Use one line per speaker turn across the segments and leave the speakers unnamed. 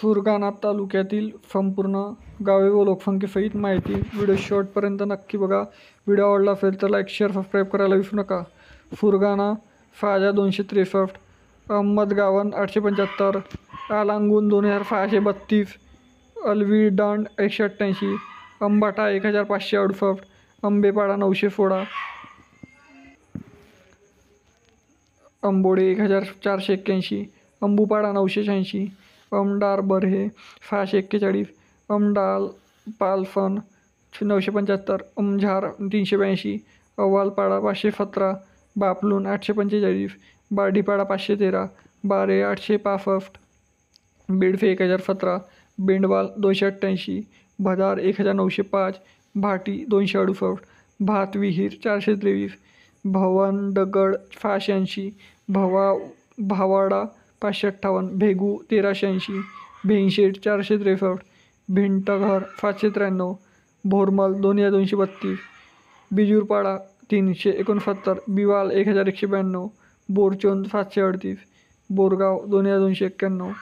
सुरगाणा तालुक्यातील संपूर्ण गावे व लोकसंख्येसहित माहिती. व्हिडिओ शेवटपर्यंत नक्की बघा. व्हिडिओ आवडला असेल तर लाईक, शेअर, सबस्क्राईब करायला विसरू नका. सुरगाणा फाजा 263, अहमदगावन 875, आलांगून 2632, अलवीडांड 188, अंबाठा 1568, अंबेपाडा 916, अंबोडे 1481, अंबुपाडा 986, अमडार बर्हे 641, अमडाल पालफन 975, अमझार 382, अव्वालपाडा 517, बापलून 845, बार्डीपाडा 513, बारे 865, बेडफे 1017, बेंडवाल 288, भदार 1905, भाटी 268, भातविहीर 423, भवनडगड 580, भावाडा 558, भेगू 1380, भेंशेट 463, भिंटघर 593, भोरमल 2232, बिजूरपाडा 369, बिवाल 1192, बोरचोंद 738, बोरगाव 2291,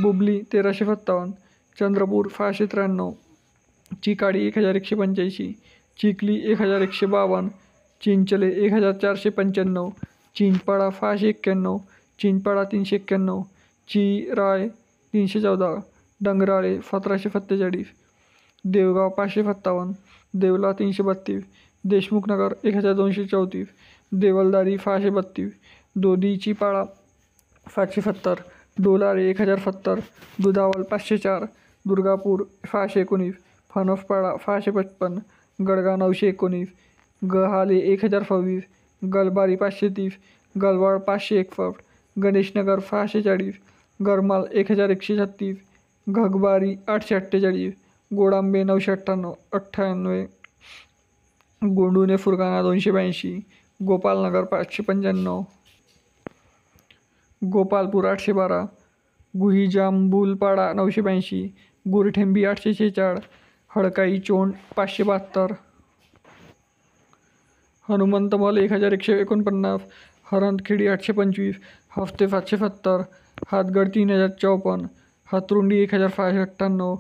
बुबली 1357, चंद्रपूर 693, चिकाडी 1185, चिखली 1152, चिंचले 1495, चिंचपाडा 591, चिंचपाडा 391, चिराय 314, डंगराळे 1747, देवगाव 557, देवला 332, देशमुखनगर 1234, देवलदारी 632, दोदीचीपाडा 770, डोलारे 1070, दुधावल 504, दुर्गापूर 619, फणसपाडा 655, गडगा 919, गहाले 1026, गलबारी 530, गलवाड 561, गणेशनगर 640, गरमाल 1136, घगबारी 848, गोडांबे 998, गोंडुणे फुरगाणा 282, गोपालनगर 595, गोपालपूर 812, गुहीजांबुलपाडा 982, गुरठेंबी 846, हडकाई चोंड 572, हनुमंतमल 1149, हरंदखेडी 825, हफ्ते 770, हातगड 3054, हातरुंडी 1598,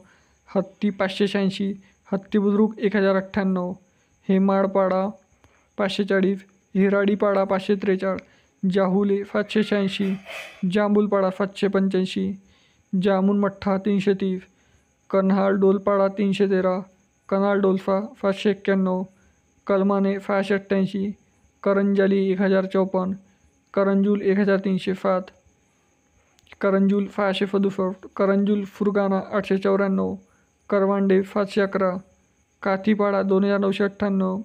हत्ती 586, हत्तीबुद्रुक 1098, हेमाडपाडा 540, हिराडीपाडा 543, जाहुले 786, जांबुलपाडा 785, जामुनमठ्ठा 330, कन्हाळडोलपाडा 313, कनालडोलफा 591, कलमाने 588, करंजाली 1054, करंजूल 1307, करंजूल 567, करंजूल फुरगाणा 894, करवांडे 711, काथीपाडा 2998,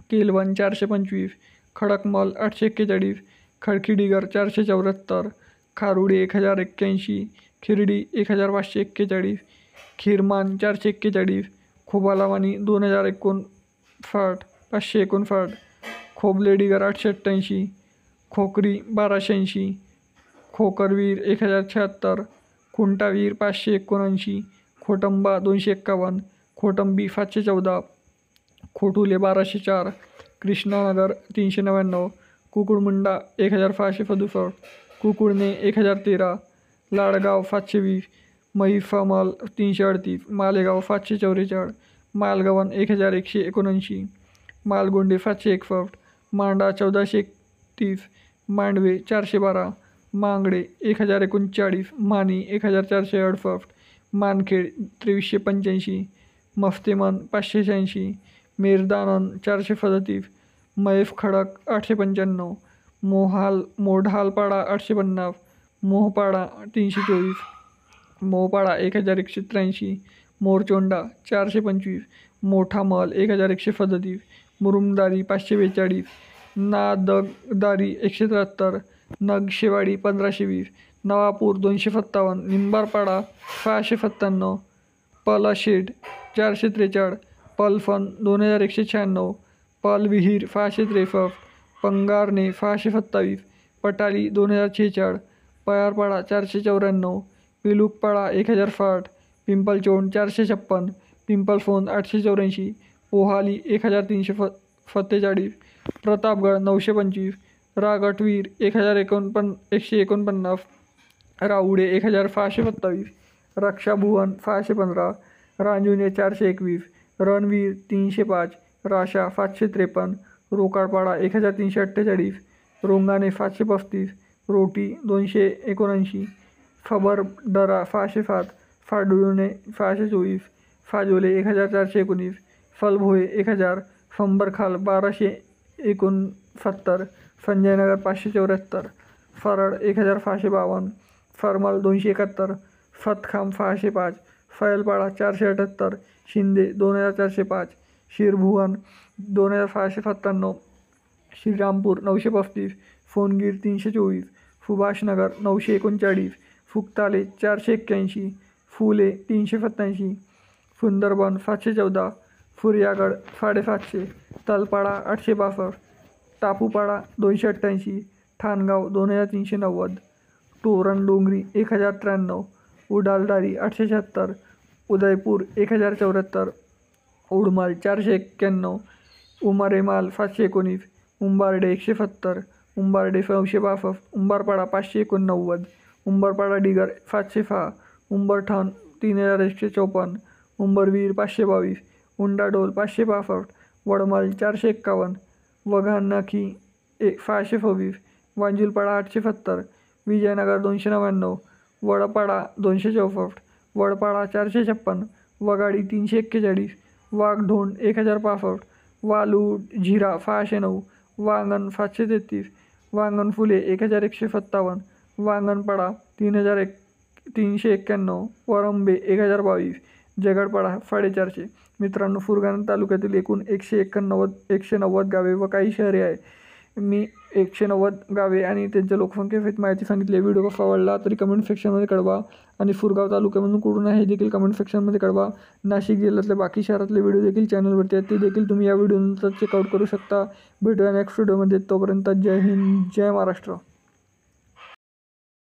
केलवन 425, खडकमल 841, खडकीडिगर 474, खारुडे 1081, खिरडी 1541, खिरमान 441, खोबालावानी 2059, 559, खोबलेडिगर 888, खोकरी 1280, खोकरवीर 1076, खुंटावीर 579, खोटंबा 251, खोटंबी 714, खोटुले 1204, कृष्णानगर 399, कुकुडमुंडा 1567, कुकुडणे 1013, लाडगाव 720, महिफमल 338, मालेगाव 544, मालगवन 1179, मालगोंडे 761, मांडा 1431, मांडवे 412, मांगडे 1039, मानी 1468, मानखेड 2385, मफ्तेमन 586, मेरदानन 437, मैफ खडक 895, मोढालपाडा 850, मोहपाडा 324, मोहपाडा 1183, मोरचोंडा 425, मोठामल 1137, मुरुमदारी 542, नादगदारी 173, नगशेवाडी 1520, नवापूर 257, निंबारपाडा 697, पलाशेड 443, पलफन 2196, पलविहीर 663, पंगारणे 627, पटाली 2046, पयारपाडा 494, पिलुकपाडा 1060, पिंपलचोंड 456, पिंपलफोन 884, पोहाली 1347, प्रतापगड 925, रागटवीर 149, राऊडे 1627, रक्षाभुवन 615, रांजुने 421, रणवीर 305, राशा 553, रोकाडपाडा 1348, रोंगाणे 735, रोटी 279, खबरदरा 607, फाडुणे 624, फाजोले 1419, फलभोये 1000, फंबरखाल 1269, संजयनगर 574, फरड 1652, फरमल 271, फतखाम 605, फैलपाडा 478, शिंदे 2405, शिरभुवन 2697, श्रीरामपूर 935, फोनगीर 324, सुभाषनगर 939, फुकताले 481, फुले 387, सुंदरबन 714, फुरियागड 750, तलपाडा 862, टापूपाडा 288, ठाणगाव 2390, तोरण डोंगरी 1093, उडालदारी 876, उदयपूर 1074, उडमाल 491, उमरेमाल 719, उंबारडे 170, उंबारडे 962, उंबारपाडा 589, उंबरपाडा डिगर 706, उंबरठाण 3154, उंबरवीर 522, उंडाडोल 562, वडमाल 451, वघानाखी 626, वांजुलपाडा 870, विजयनगर 299, वडपाडा 264, वडपाडा 456, वगाडी 341, वाघढोण 1065, वालूड झिरा 609, वांगण 733, वांगण फुले 1157, वांगणपाडा 391, वरंबे 1022, जगडपाडा 450. मित्रांनो, सुरगाणा तालुक्यातील एकूण 190 गावे व काही शहरे आहे. मी 190 गावे आणि त्यांच्या लोकसंख्येसहित माहिती सांगितली. व्हिडिओ कसा आवडला तरी कमेंट सेक्शनमध्ये कळवा आणि सुरगाव तालुक्यामधून कुठून आहे हे देखील कमेंट सेक्शनमध्ये कळवा. नाशिक जिल्ह्यातले बाकी शहरातले व्हिडिओ देखील चॅनलवरती आहेत, ते देखील तुम्ही या व्हिडिओनंतर चेकआउट करू शकता. भेटूया नेक्स्ट व्हिडिओमध्ये. तोपर्यंत जय हिंद, जय महाराष्ट्र.